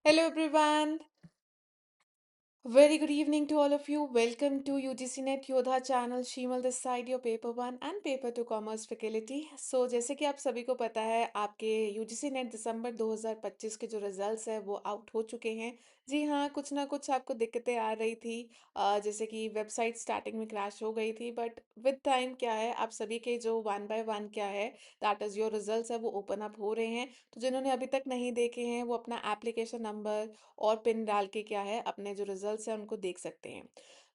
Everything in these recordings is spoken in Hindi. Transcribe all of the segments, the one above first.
Hello everyone. Very good evening to all of you. Welcome to UGC Net Yodha channel. Shimal this side your paper 1 and paper 2 commerce faculty. So जैसे कि आप सभी को पता है आपके UGC नेट दिसंबर 2025 के जो रिजल्ट्स है वो आउट हो चुके हैं। जी हाँ, कुछ ना कुछ आपको दिक्कतें आ रही थी। जैसे कि वेबसाइट स्टार्टिंग में क्रैश हो गई थी, बट विद टाइम क्या है आप सभी के जो वन बाय वन क्या है दैट इज़ योर रिजल्ट्स है वो ओपन अप हो रहे हैं। तो जिन्होंने अभी तक नहीं देखे हैं वो अपना एप्लीकेशन नंबर और पिन डाल के क्या है अपने जो रिजल्ट्स हैं उनको देख सकते हैं।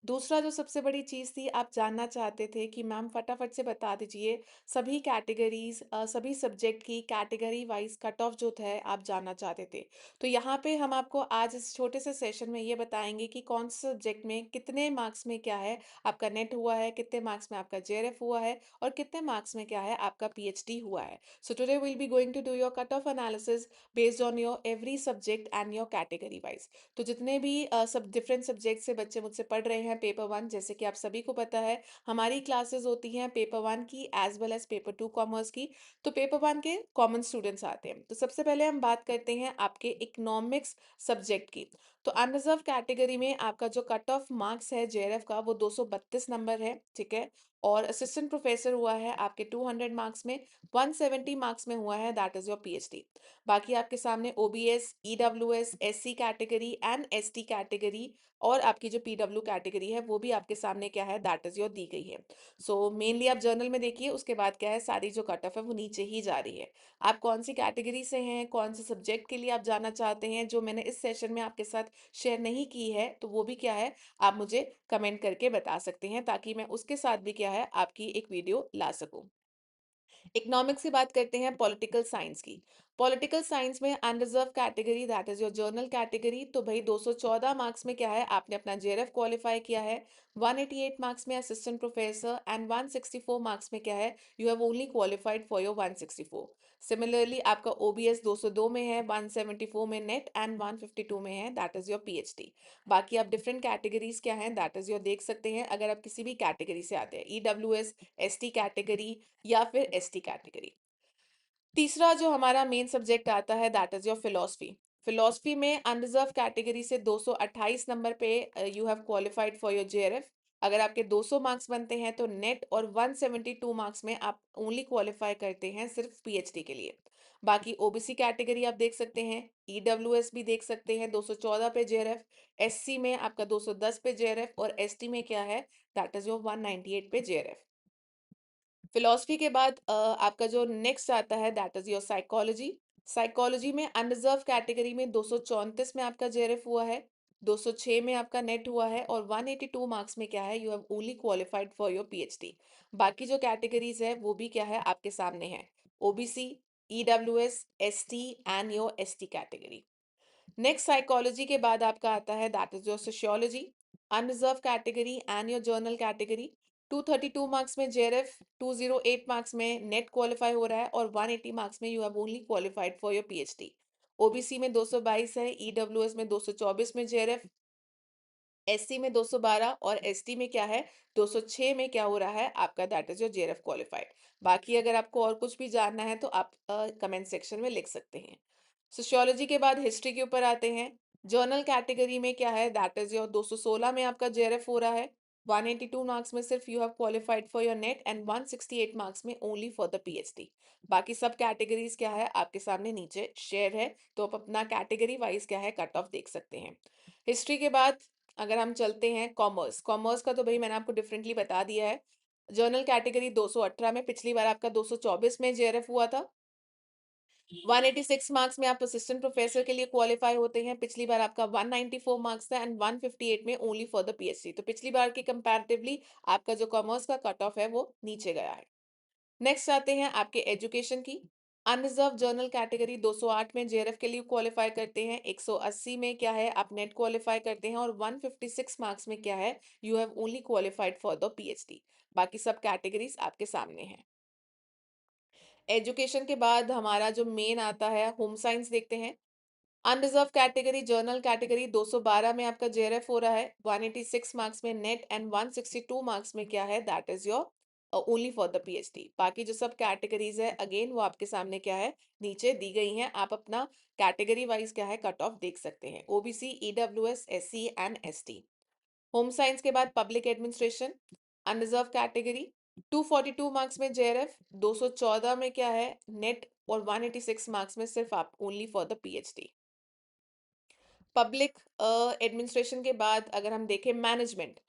दूसरा जो सबसे बड़ी चीज़ थी आप जानना चाहते थे कि मैम फटाफट से बता दीजिए सभी कैटेगरीज़ सभी सब्जेक्ट की कैटेगरी वाइज़ कट ऑफ जो है आप जानना चाहते थे। तो यहाँ पे हम आपको आज इस छोटे से सेशन में ये बताएँगे कि कौन से सब्जेक्ट में कितने मार्क्स में क्या है आपका नेट हुआ है, कितने मार्क्स में आपका जेआरएफ हुआ है और कितने मार्क्स में क्या है आपका पीएचडी हुआ है। So today we will be going to do your cut off analysis based on your every subject and your category wise. तो जितने भी सब डिफरेंट सब्जेक्ट से बच्चे मुझसे पढ़ रहे हैं पेपर 1, जैसे कि आप सभी को पता है हमारी क्लासेस होती हैं पेपर 1 की as well as paper 2 commerce की। तो पेपर 1 के कॉमन स्टूडेंट्स आते हैं। तो सबसे पहले हम बात करते हैं आपके इकोनॉमिक्स सब्जेक्ट की। तो अनरिजर्व कैटेगरी में आपका जो कट ऑफ मार्क्स है जेआरएफ का वो 232 नंबर है, ठीक है। और असिस्टेंट प्रोफेसर हुआ है आपके 200 मार्क्स में, 170 मार्क्स में हुआ है दैट इज योर पीएचडी। बाकी आपके सामने OBS, EWS, SC category and ST category और आपकी जो पीडब्ल्यू कैटेगरी है वो भी आपके सामने क्या है दैट इज योर दी गई है। सो मेनली आप जर्नल में देखिए, उसके बाद क्या है सारी जो कट ऑफ है वो नीचे ही जा रही है। आप कौन सी कैटेगरी से हैं, कौन से सब्जेक्ट के लिए आप जानना चाहते हैं जो मैंने इस सेशन में आपके साथ शेयर नहीं की है, तो वो भी क्या है आप मुझे कमेंट करके बता सकते हैं ताकि मैं उसके साथ भी क्या है आपकी एक वीडियो ला सकूं। इकोनॉमिक्स की बात करते हैं पॉलिटिकल साइंस की। पॉलिटिकल साइंस में unreserved category that is your general category, तो भाई 214 मार्क्स में क्या है आपने अपना जेआरएफ क्वालिफाई किया है। 188 मार्क्स में असिस्टेंट प्रोफेसर एंड 164 मार्क्स में क्या है you have only qualified for your 164। Similarly आपका ओबीएस 202 में है, 174 में नेट एंड 152 में है दैट इज योर पीएचडी। बाकी आप डिफरेंट कैटेगरीज क्या हैं दैट इज योर देख सकते हैं अगर आप किसी भी कैटेगरी से आते हैं, ईडब्ल्यूएस, एसटी कैटेगरी या फिर एसटी कैटेगरी। तीसरा जो हमारा मेन सब्जेक्ट आता है that is your philosophy. Philosophy में अनरिजर्व कैटेगरी से 228 नंबर पे you have qualified for your JRF. अगर आपके 200 मार्क्स बनते हैं तो नेट और 172 मार्क्स में आप ओनली क्वालिफाई करते हैं सिर्फ पीएचडी के लिए। बाकी ओबीसी कैटेगरी आप देख सकते हैं, ईडब्ल्यूएस भी देख सकते हैं 214 पे जेआरएफ, एससी में आपका 210 पे जेआरएफ और एसटी में क्या है दैट इज योर 198 पे जेआरएफ। फिलॉसफी के बाद आपका जो नेक्स्ट आता है that is your psychology. Psychology में अनरिजर्व कैटेगरी में 234 में आपका जेआरएफ हुआ है, 206 में आपका नेट हुआ है और 182 मार्क्स में क्या है you have only qualified for your PhD. बाकी जो कैटेगरीज है वो भी क्या है आपके सामने है, OBC, EWS, ST and your ST category. Next psychology के बाद आपका आता है that is your sociology, unreserved category and your general category. 232 marks में जेआरएफ, 208 मार्क्स में नेट क्वालिफाई हो रहा है और 180 मार्क्स में you have only qualified for your PhD. OBC में 222 है, ईडब्ल्यूएस में 224 में जेआरएफ, एससी में 212 और एसटी में क्या है 206 में क्या हो रहा है आपका that is your JRF qualified. बाकी अगर आपको और कुछ भी जानना है तो आप कमेंट सेक्शन में लिख सकते हैं। सोशियोलॉजी के बाद हिस्ट्री के ऊपर आते हैं। जर्नल कैटेगरी में क्या है दैट इज योर 216 में आपका जेआरएफ हो रहा है, 182 मार्क्स में सिर्फ you have qualified for your net and 168 marks में ओनली फॉर द पीएचडी। बाकी सब कैटेगरीज क्या है आपके सामने नीचे शेयर है, तो आप अपना कैटेगरी वाइज क्या है कट ऑफ देख सकते हैं। हिस्ट्री के बाद अगर हम चलते हैं कॉमर्स, कॉमर्स का तो भाई मैंने आपको डिफरेंटली बता दिया है। जर्नल कैटेगरी 218 में, पिछली बार आपका 224 में जेआरएफ हुआ था। 186 मार्क्स में आप असिस्टेंट प्रोफेसर के लिए क्वालिफाई होते हैं, पिछली बार आपका 194 मार्क्स था एंड 158 में ओनली फॉर द पीएचडी। तो पिछली बार के कंपैरेटिवली आपका जो कॉमर्स का कट ऑफ है वो नीचे गया है। नेक्स्ट आते हैं आपके एजुकेशन की। अनरिजर्व जर्नल कैटेगरी 208 में जेआरएफ के लिए क्वालिफाई करते हैं, 180 में क्या है आप नेट क्वालिफाई करते हैं और 156 मार्क्स में क्या है you have only qualified for the PhD. बाकी सब कैटेगरीज आपके सामने हैं। एजुकेशन के बाद हमारा जो मेन आता है होम साइंस देखते हैं। अनरिजर्व कैटेगरी जर्नल कैटेगरी 212 में आपका जेआरएफ हो रहा है, 186 मार्क्स में नेट एंड 162 मार्क्स में क्या है that is your only for the PhD. बाकी जो सब कैटेगरीज है अगेन वो आपके सामने क्या है, नीचे दी गई हैं। आप अपना कैटेगरी वाइज क्या है कट ऑफ देख सकते हैं। OBC, EWS, SC and ST. Home science के बाद public administration, unreserved category, 242 marks में जेआरएफ, 214 में क्या है नेट, और 186 मार्क्स में सिर्फ आप only for the PhD. Public administration के बाद अगर हम देखें मैनेजमेंट,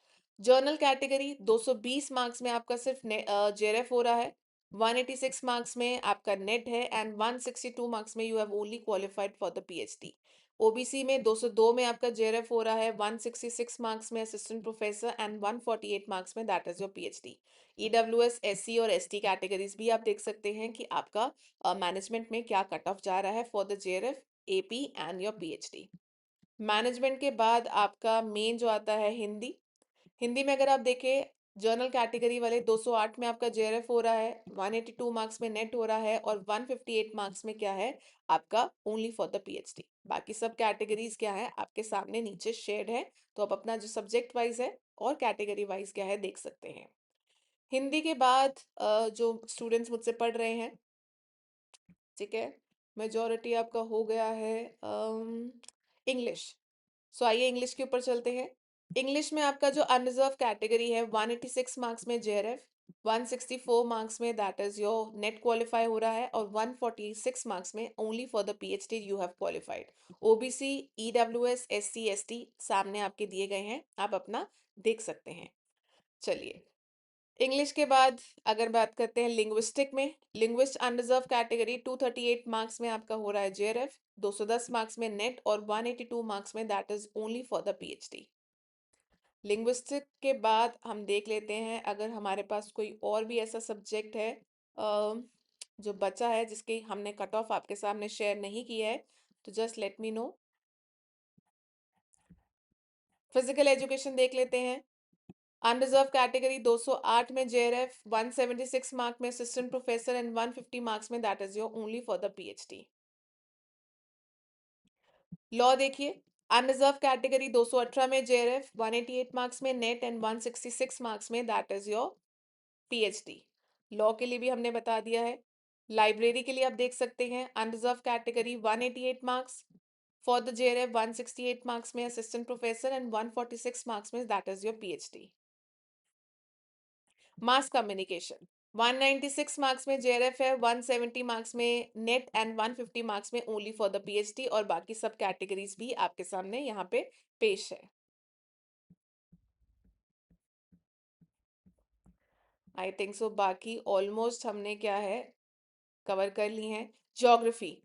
जर्नल कैटेगरी 220 मार्क्स में आपका सिर्फ जेआरएफ हो रहा है, 186 मार्क्स में आपका नेट है, एंड 162 मार्क्स में you have only qualified for the PhD. OBC में 202 में आपका जेआरएफ हो रहा है, 166 मार्क्स में असिस्टेंट प्रोफेसर, एंड 148 मार्क्स में that is your PhD. EWS, SC और एसटी कैटेगरीज भी आप देख सकते हैं कि आपका मैनेजमेंट में क्या कट ऑफ जा रहा है for the JRF, AP and your PhD. Management के बाद आपका मेन जो आता है हिंदी। हिंदी में अगर आप देखें जर्नल कैटेगरी वाले 208 में आपका जेआरएफ हो रहा है, 182 मार्क्स में नेट हो रहा है, और 158 मार्क्स में क्या है आपका ओनली फॉर द पीएचडी। बाकी सब कैटेगरीज क्या है आपके सामने नीचे शेड है, तो आप अपना जो सब्जेक्ट वाइज है और कैटेगरी वाइज क्या है देख सकते हैं। हिंदी के बाद जो स्टूडेंट्स मुझसे पढ़ रहे हैं, ठीक है, मेजोरिटी आपका हो गया है इंग्लिश। सो आइए इंग्लिश के ऊपर चलते हैं। इंग्लिश में आपका जो अनरिजर्व कैटेगरी है 186 मार्क्स में जेआरएफ, 164 मार्क्स में that is your net qualify हो रहा है, और 146 मार्क्स में only for the PhD you have qualified. OBC, EWS, SC, ST सामने आपके दिए गए हैं, आप अपना देख सकते हैं। चलिए इंग्लिश के बाद अगर बात करते हैं लिंग्विस्टिक में, लिंग्विस्ट अनरिजर्व कैटेगरी 238 मार्क्स में आपका हो रहा है जेआरएफ, 210 मार्क्स में नेट, और 182 मार्क्स में that is only for the PhD. Linguistic के बाद हम देख लेते हैं अगर हमारे पास कोई और भी ऐसा सब्जेक्ट है जो बचा है जिसकी हमने कट ऑफ आपके सामने शेयर नहीं किया है, तो just let me know. Physical education देख लेते हैं। अनरिजर्व कैटेगरी 208 में जेआरएफ, 176 मार्क में असिस्टेंट प्रोफेसर, एंड 150 मार्क्स में that is your only for the PhD. Law देखिए, अनरिजर्व कैटेगरी 218 में जेआरएफ, 188 मार्क्स में नेट, एंड 166 मार्क्स में that is your PhD. Law के लिए भी हमने बता दिया है। लाइब्रेरी के लिए आप देख सकते हैं unreserved category 188 marks for the JRF, 168 marks में असिस्टेंट प्रोफेसर, एंड 146 मार्क्स में that is your PhD. Mass communication 196 marks में जेआरएफ है, 170 मार्क्स में नेट, एंड 150 मार्क्स में ओनली फॉर द पीएचडी, और बाकी सब कैटेगरीज भी आपके सामने यहाँ पे पेश है। आई थिंक सो बाकी ऑलमोस्ट हमने क्या है कवर कर ली हैं। ज्योग्राफी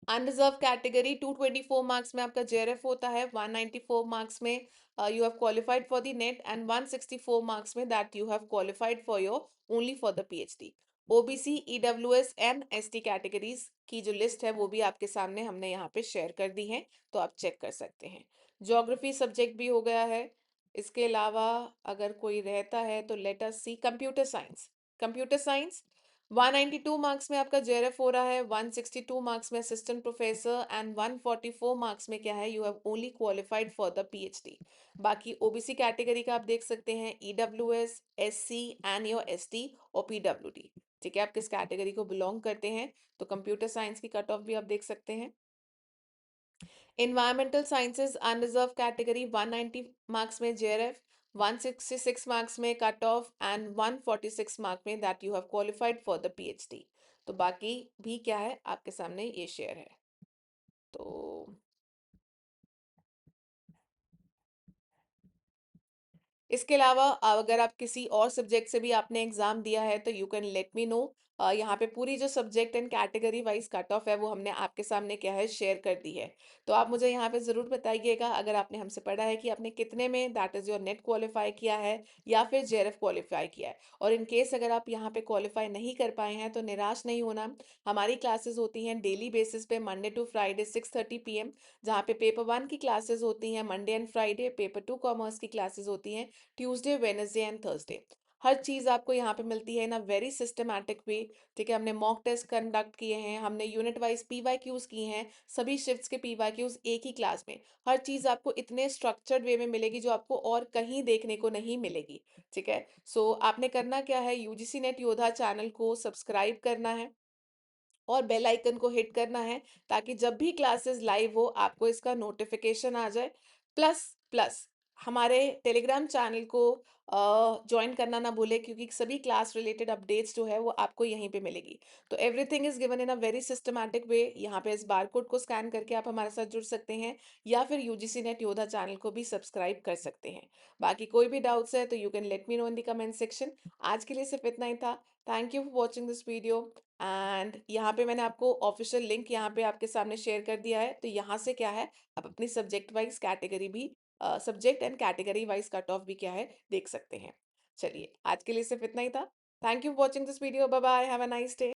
अनरिजर्व कैटेगरी 224 मार्क्स में आपका जेआरएफ होता है, 194 मार्क्स में you have qualified for the NET, and 164 marks में that you have qualified for your only for the PhD. OBC, EWS and ST categories की जो लिस्ट है वो भी आपके सामने हमने यहाँ पे शेयर कर दी है, तो आप चेक कर सकते हैं। ज्योग्राफी सब्जेक्ट भी हो गया है। इसके अलावा अगर कोई रहता है तो let us see computer science. Computer science 192 marks में आपका जेआरएफ हो रहा है, 162 मार्क्स में असिस्टेंट प्रोफेसर, एंड 144 मार्क्स में क्या है you have only qualified for the PhD. बाकी ओबीसी कैटेगरी का आप देख सकते हैं, EWS, SC and your ST और पीडब्ल्यूडी। ठीक है, आप किस कैटेगरी को बिलोंग करते हैं, तो कंप्यूटर साइंस की कट ऑफ भी आप देख सकते हैं। Environmental Sciences unreserved category 190 marks में JRF, 166 marks में cut off, and 146 mark में that you have qualified for the PhD। तो बाकी भी क्या है आपके सामने ये शेयर है। तो इसके अलावा अगर आप किसी और सब्जेक्ट से भी आपने एग्जाम दिया है तो you can let me know. यहाँ पे पूरी जो subject and category wise cut off है वो हमने आपके सामने क्या है शेयर कर दी है। तो आप मुझे यहाँ पे ज़रूर बताइएगा अगर आपने हमसे पढ़ा है कि आपने कितने में that is your net qualify किया है या फिर जेआरएफ क्वालिफाई किया है। और इन केस अगर आप यहाँ पे क्वालिफाई नहीं कर पाए हैं तो निराश नहीं होना। हमारी क्लासेस होती हैं डेली बेसिस पे मंडे टू फ्राइडे 6:30 PM, जहाँ पे पेपर 1 की क्लासेस होती हैं Monday and Friday, paper 2 commerce की क्लासेस होती हैं ट्यूसडे, वेडनेसडे एंड थर्सडे। हर चीज़ आपको यहाँ पे मिलती है इन अ वेरी सिस्टमैटिक वे। ठीक है, हमने मॉक टेस्ट कंडक्ट किए हैं, हमने यूनिट वाइज पीवाईक्यूज किए हैं, सभी शिफ्ट्स के पीवाईक्यूज एक ही क्लास में। हर चीज़ आपको इतने स्ट्रक्चर्ड वे में मिलेगी जो आपको और कहीं देखने को नहीं मिलेगी। ठीक है, सो आपने करना क्या है, यूजीसी नेट योद्धा चैनल को सब्सक्राइब करना है और बेल आइकन को हिट करना है, ताकि जब भी क्लासेस लाइव हो आपको इसका नोटिफिकेशन आ जाए। प्लस प्लस हमारे टेलीग्राम चैनल को ज्वाइन करना ना भूले, क्योंकि सभी क्लास रिलेटेड अपडेट्स जो है वो आपको यहीं पे मिलेगी। तो everything is given in a very systematic way. यहाँ पे इस बार कोड को स्कैन करके आप हमारे साथ जुड़ सकते हैं, या फिर यूजीसी नेट योद्धा चैनल को भी सब्सक्राइब कर सकते हैं। बाकी कोई भी डाउट्स है तो you can let me know in the comment section. आज के लिए सिर्फ इतना ही था। Thank you for watching this video. And यहाँ पे मैंने आपको ऑफिशियल लिंक यहाँ पे आपके सामने शेयर कर दिया है, तो यहाँ से क्या है, आप अपनी सब्जेक्ट वाइज कैटेगरी भी, subject and category wise cut off भी क्या है देख सकते हैं। चलिए आज के लिए सिर्फ इतना ही था। Thank you for watching this video. Bye bye, have a nice day.